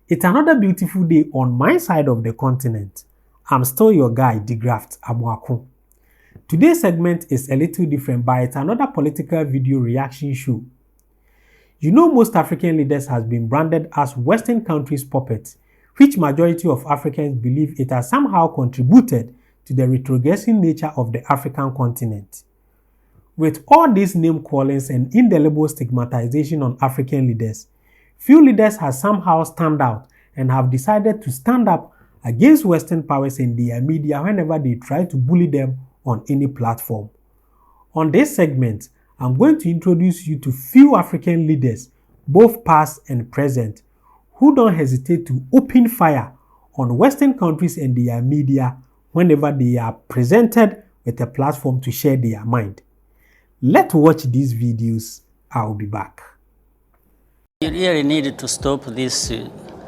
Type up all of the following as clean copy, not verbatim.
It's another beautiful day on my side of the continent. I'm still your guy, De-Graft Amoako. Today's segment is a little different, but it's another political video reaction show. You know, most African leaders has been branded as Western countries' puppets, which majority of Africans believe it has somehow contributed to the retrogressing nature of the African continent. With all these name callings and indelible stigmatization on African leaders, few leaders have somehow stand out and have decided to stand up against Western powers and their media whenever they try to bully them on any platform. On this segment, I'm going to introduce you to few African leaders, both past and present, who don't hesitate to open fire on Western countries and their media whenever they are presented with a platform to share their mind. Let's watch these videos. I'll be back. You really need to stop this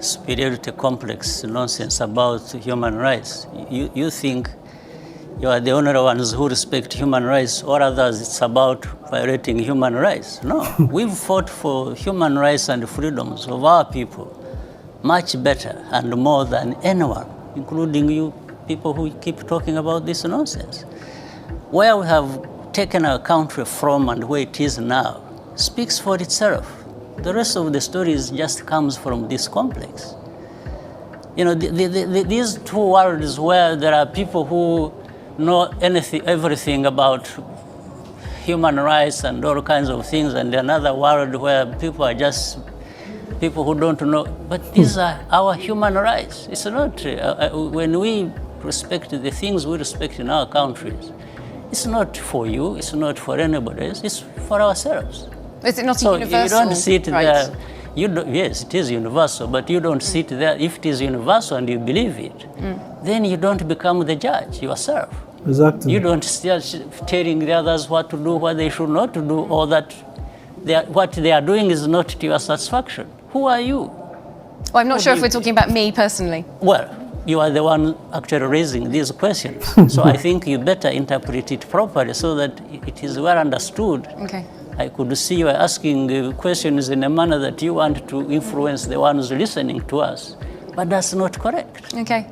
superiority complex nonsense about human rights. You think you are the only ones who respect human rights, or others it's about violating human rights. No, we've fought for human rights and freedoms of our people much better and more than anyone, including you people who keep talking about this nonsense. Where we have taken our country from and where it is now speaks for itself. The rest of the stories just comes from this complex. You know, these two worlds where there are people who know everything about human rights and all kinds of things, and another world where people are just people who don't know. But these are our human rights. It's not, when we respect the things we respect in our countries, it's not for you, it's not for anybody else, it's for ourselves. Is it not so universal? You don't sit right. there. Yes, it is universal, but you don't sit there. If it is universal and you believe it, then you don't become the judge yourself. Exactly. You don't start telling the others what to do, what they should not to do, or that what they are doing is not to your satisfaction. Who are you? Well, I'm not sure if we're talking about me personally. Well, you are the one actually raising these questions. So I think you better interpret it properly so that it is well understood. Okay. I could see you asking questions in a manner that you want to influence the ones listening to us, but that's not correct. Okay.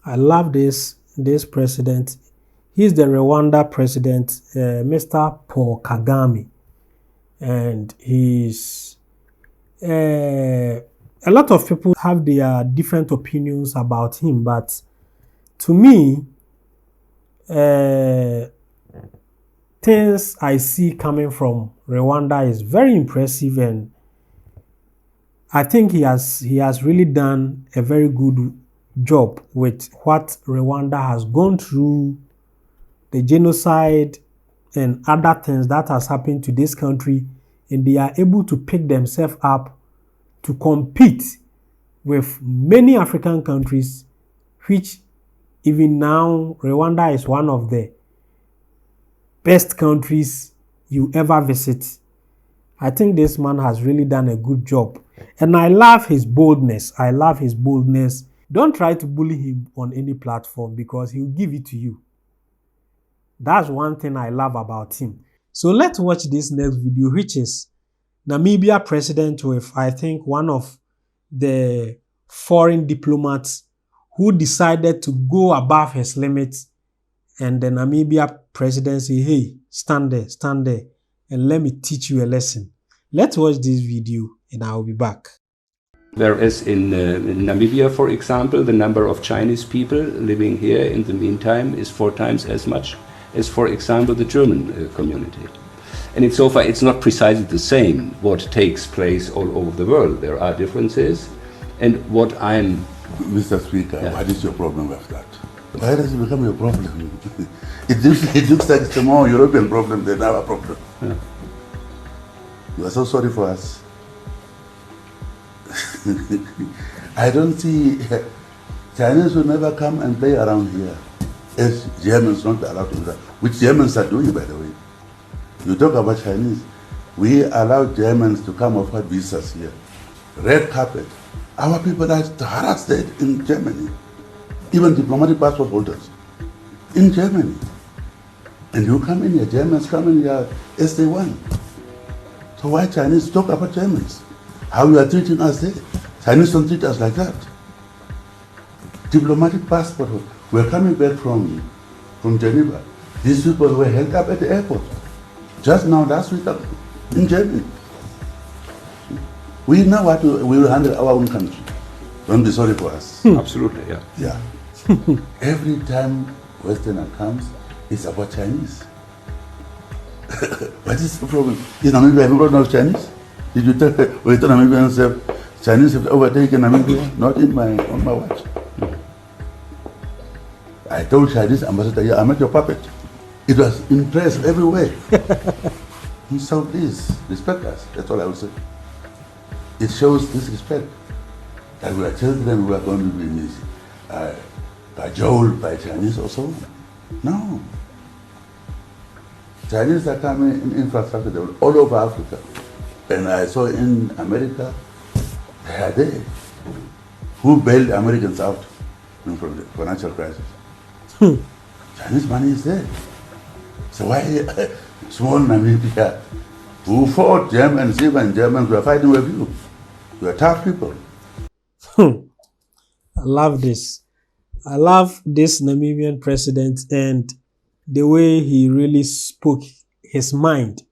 I love this president. He's the Rwanda president, Mr. Paul Kagame, and he's a lot of people have their different opinions about him, but to me, things I see coming from Rwanda is very impressive, and I think he has really done a very good job with what Rwanda has gone through, the genocide and other things that has happened to this country, and they are able to pick themselves up to compete with many African countries, which even now Rwanda is one of the best countries you ever visit. I think this man has really done a good job. And I love his boldness. I love his boldness. Don't try to bully him on any platform because he'll give it to you. That's one thing I love about him. So let's watch this next video, which is Namibia president with, I think, one of the foreign diplomats who decided to go above his limits, and the Namibia president say, hey, stand there, and let me teach you a lesson. Let's watch this video and I'll be back. Whereas in Namibia, for example, the number of Chinese people living here in the meantime is 4 times as much as, for example, the German community. And it's so far, it's not precisely the same what takes place all over the world. There are differences. And what I'm... Mr. Speaker, yeah. What is your problem with that? Why does it become your problem? It looks like it's a more European problem than our problem. Yeah. You are so sorry for us. I don't see... Chinese will never come and play around here. As Germans not allowed to do that. Which Germans are doing, by the way. You talk about Chinese. We allow Germans to come offer visas here. Red carpet. Our people are harassed in Germany. Even diplomatic passport holders in Germany. And you come in here, Germans come in here as they want. So why Chinese talk about Germans? How you are treating us there? Chinese don't treat us like that. Diplomatic passport. We're coming back from Geneva. These people were held up at the airport. Just now, last week, in Germany. We know what we will handle our own country. Don't be sorry for us. Absolutely, yeah. Yeah. Every time Westerner comes, it's about Chinese. What is the problem? Is Namibia everybody knows Chinese? Did you tell Namibians that Chinese have overtaken Namibia? Not on my watch. I told Chinese ambassador, yeah, I'm not your puppet. It was impressed everywhere. So please, respect us. That's all I would say. It shows disrespect. That we are children, we are going to be cajoled by Chinese or so. No. Chinese are coming in infrastructure all over Africa. And I saw in America, they are there. Who bailed Americans out from the financial crisis? Chinese money is there. So why small Namibia, who fought Germans, even Germans were fighting with you? You are tough people. I love this. I love this Namibian president and the way he really spoke his mind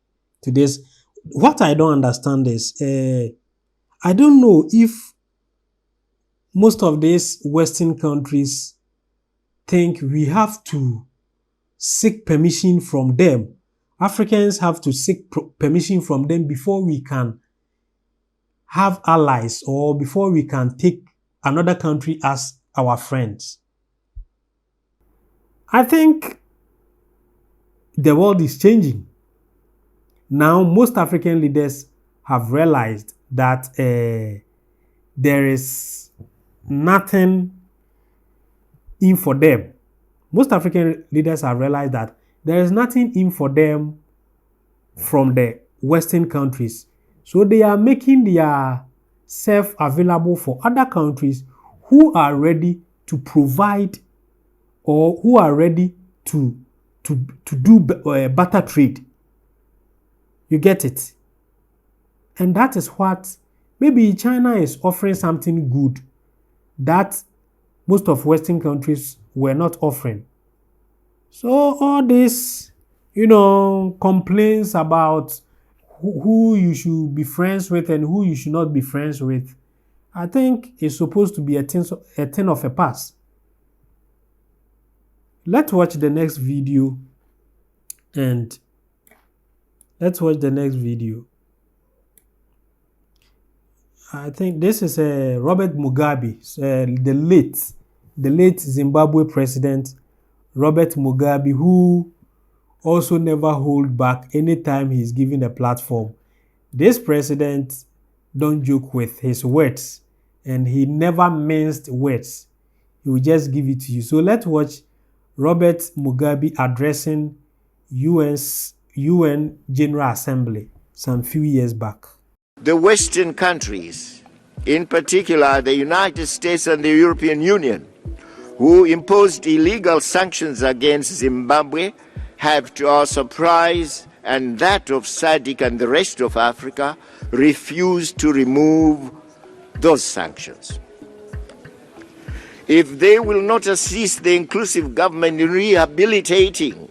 to this. What I don't understand is, I don't know if most of these Western countries think we have to seek permission from them. Africans have to seek permission from them before we can have allies or before we can take another country as our friends. I think the world is changing. Now, most African leaders have realized that there is nothing in for them. Most African leaders have realized that there is nothing in for them from the Western countries. So they are making their self available for other countries who are ready to provide or who are ready to do better trade. You get it? And that is what maybe China is offering something good that most of Western countries were not offering. So all this, complaints about who you should be friends with and who you should not be friends with, I think is supposed to be a thing of a past. Let's watch the next video I think this is Robert Mugabe, the late Zimbabwe president, Robert Mugabe, who also never hold back anytime he's given a platform. This president don't joke with his words, and he never minced words. He will just give it to you. So let's watch Robert Mugabe addressing UN General Assembly some few years back. The Western countries, in particular the United States and the European Union, who imposed illegal sanctions against Zimbabwe, have, to our surprise and that of SADC and the rest of Africa, refused to remove those sanctions. If they will not assist the inclusive government in rehabilitating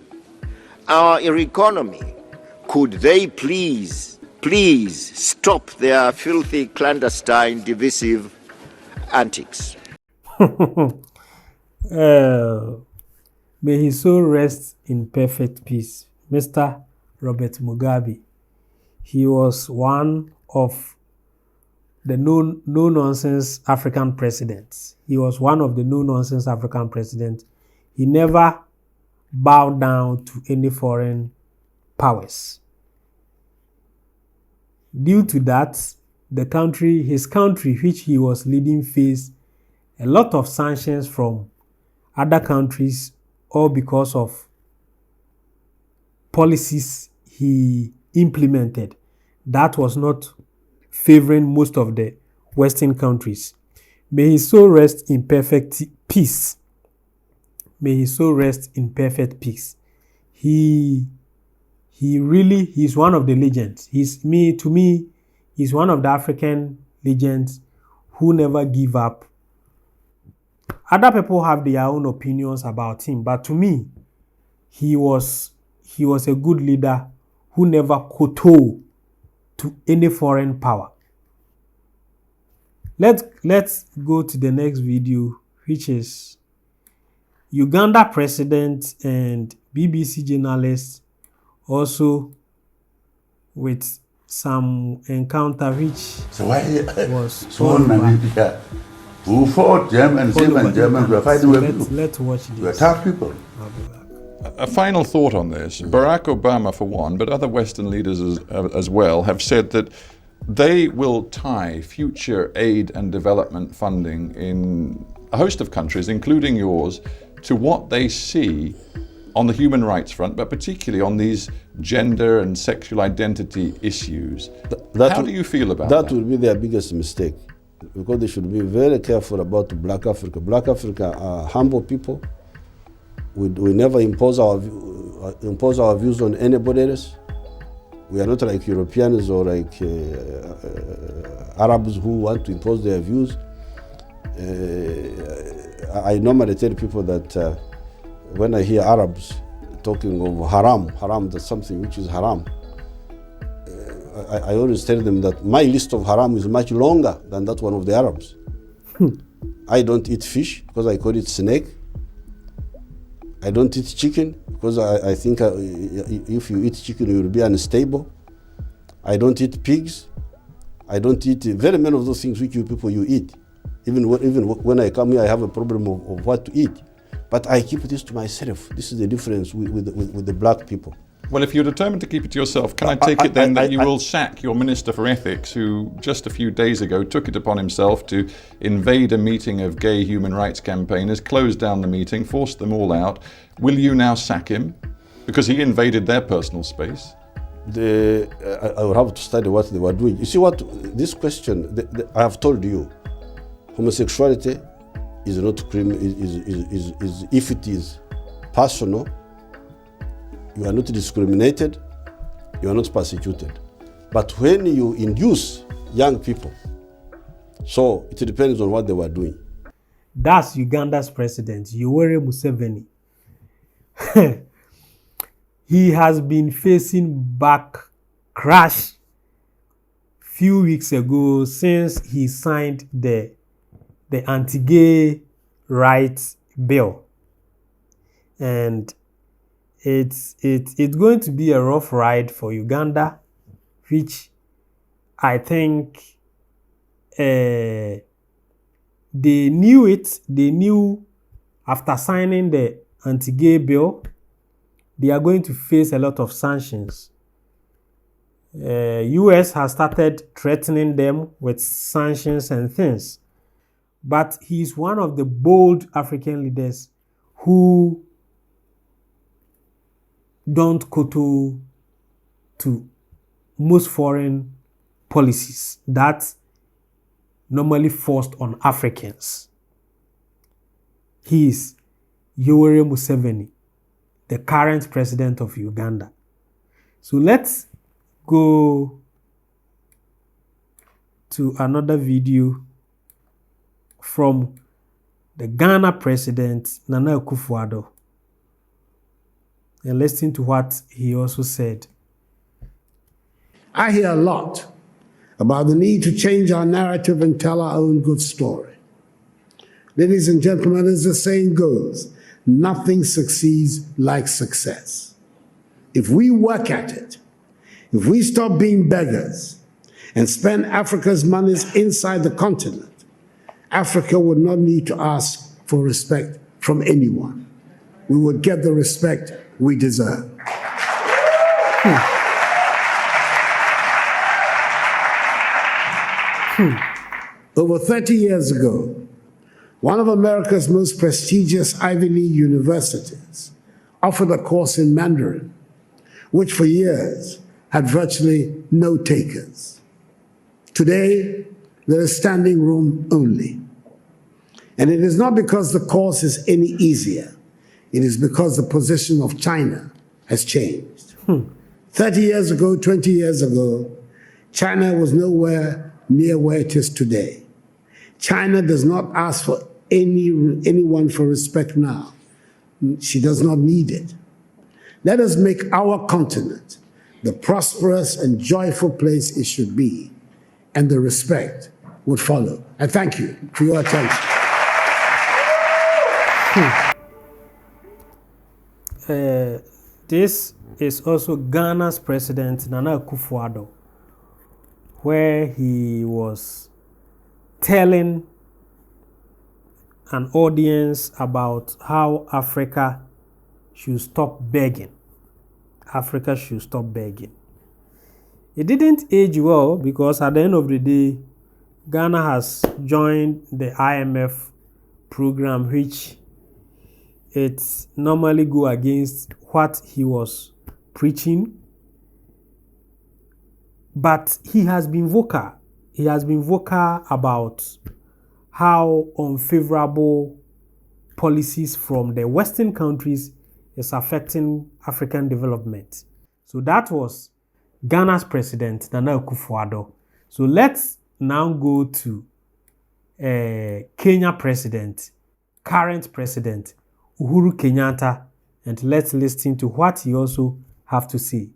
our economy, could they please stop their filthy, clandestine, divisive antics? May his soul rest in perfect peace. Mr. Robert Mugabe. He was one of the no-nonsense African presidents. He was one of the no-nonsense African presidents. He never bowed down to any foreign powers. Due to that, his country, which he was leading, faced a lot of sanctions from other countries, all because of policies he implemented that was not favoring most of the Western countries. May his soul rest in perfect peace. May his soul rest in perfect peace. He's one of the legends. To me, He's one of the African legends who never give up. Other people have their own opinions about him, but to me, he was a good leader who never kowtowed to any foreign power. Let's go to the next video, which is Uganda president and BBC journalist also with some encounter which So why was so Namibia, who fought Germans, even Germans were fighting with people. Let's watch this. We are tough people. A final thought on this. Barack Obama, for one, but other Western leaders as well, have said that they will tie future aid and development funding in a host of countries, including yours, to what they see on the human rights front, but particularly on these gender and sexual identity issues. How do you feel about that? That will be their biggest mistake, because they should be very careful about Black Africa. Black Africa are humble people. We never impose our views on anybody else. We are not like Europeans or like Arabs who want to impose their views. I normally tell people that when I hear Arabs talking of haram, that's something which is haram. I always tell them that my list of haram is much longer than that one of the Arabs. I don't eat fish because I call it snake. I don't eat chicken because I think if you eat chicken, you will be unstable. I don't eat pigs. I don't eat very many of those things which you people eat. Even when I come here, I have a problem of what to eat. But I keep this to myself. This is the difference with the black people. Well, if you're determined to keep it to yourself, can I take it then that you will sack your Minister for Ethics, who just a few days ago took it upon himself to invade a meeting of gay human rights campaigners, close down the meeting, force them all out? Will you now sack him? Because he invaded their personal space. I would have to study what they were doing. You see what, this question, I have told you, homosexuality is not criminal, if it is personal, you are not discriminated, you are not persecuted. But when you induce young people, so it depends on what they were doing. That's Uganda's president, Yoweri Museveni. He has been facing backlash few weeks ago since he signed the anti-gay rights bill. And it's going to be a rough ride for Uganda, which I think they knew it. They knew after signing the anti-gay bill, they are going to face a lot of sanctions. US has started threatening them with sanctions and things. But he's one of the bold African leaders who don't kowtow to most foreign policies that normally forced on Africans. He is Yoweri Museveni, the current president of Uganda. So let's go to another video from the Ghana president, Nana Akufo-Addo, and listen to what he also said. I hear a lot about the need to change our narrative and tell our own good story. Ladies and gentlemen, as the saying goes, nothing succeeds like success. If we work at it, if we stop being beggars and spend Africa's monies inside the continent, Africa would not need to ask for respect from anyone. We would get the respect we deserve. Over 30 years ago, one of America's most prestigious Ivy League universities offered a course in Mandarin, which for years had virtually no takers. Today, there is standing room only. And it is not because the course is any easier. It is because the position of China has changed. 30 years ago, 20 years ago, China was nowhere near where it is today. China does not ask for anyone for respect now. She does not need it. Let us make our continent the prosperous and joyful place it should be, and the respect would follow. I thank you for your attention. This is also Ghana's President Nana Akufo-Addo, where he was telling an audience about how Africa should stop begging. Africa should stop begging. It didn't age well because at the end of the day, Ghana has joined the IMF program, which it normally go against what he was preaching. But he has been vocal. He has been vocal about how unfavorable policies from the Western countries is affecting African development. So that was Ghana's President Nana Akufo-Addo. So let's now go to Kenya President, current President Uhuru Kenyatta, and let's listen to what he also have to say.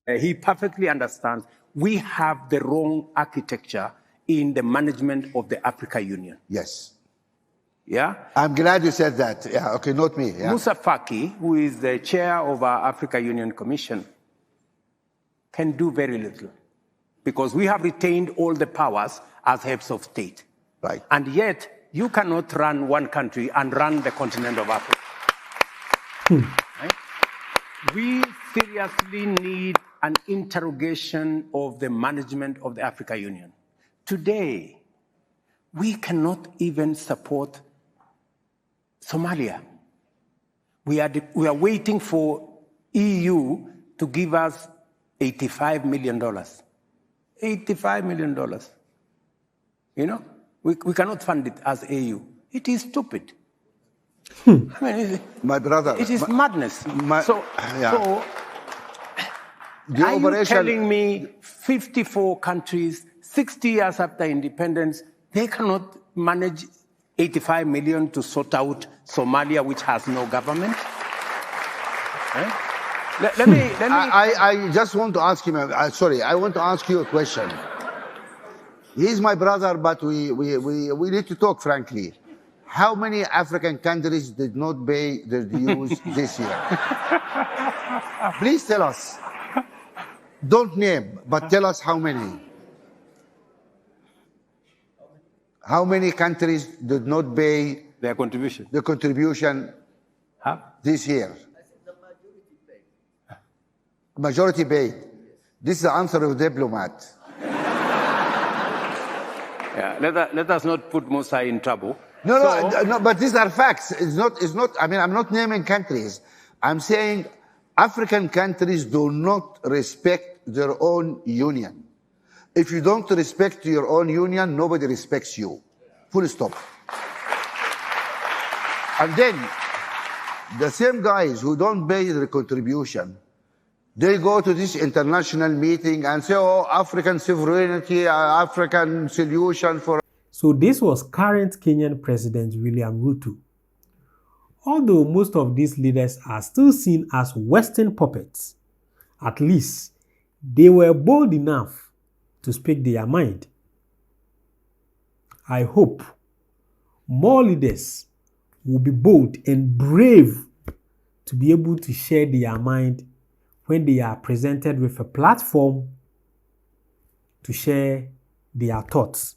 He perfectly understands we have the wrong architecture in the management of the Africa Union. Yes. Yeah? I'm glad you said that. Yeah, okay, not me. Yeah. Musa Faki, who is the chair of our Africa Union Commission, can do very little because we have retained all the powers as heads of state. Right. And yet, you cannot run one country and run the continent of Africa. Right? We seriously need an interrogation of the management of the Africa Union. Today, we cannot even support Somalia. We are waiting for EU to give us $85 million. $85 million. You know, we cannot fund it as AU. It is stupid. I mean, my brother. It is madness. So the are you telling me 54 countries, 60 years after independence, they cannot manage 85 million to sort out Somalia, which has no government? Let me. I just want to ask him. Sorry, I want to ask you a question. He's my brother, but we need to talk frankly. How many African countries did not pay their dues this year? Please tell us. Don't name, but tell us how many. How many countries did not pay their contribution? The contribution this year. Majority paid. This is the answer of a diplomat. Yeah, let us not put Musa in trouble. No, but these are facts. It's not. I mean, I'm not naming countries. I'm saying African countries do not respect their own union. If you don't respect your own union, nobody respects you. Full stop. And then, the same guys who don't pay their contribution, they go to this international meeting and say, oh, African sovereignty, African solution for... So this was current Kenyan President William Ruto. Although most of these leaders are still seen as Western puppets, at least they were bold enough to speak their mind. I hope more leaders will be bold and brave to be able to share their mind when they are presented with a platform to share their thoughts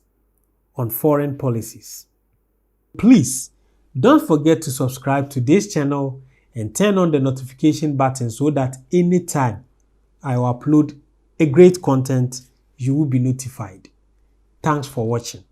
on foreign policies. Please don't forget to subscribe to this channel and turn on the notification button so that anytime I will upload a great content, you will be notified. Thanks for watching.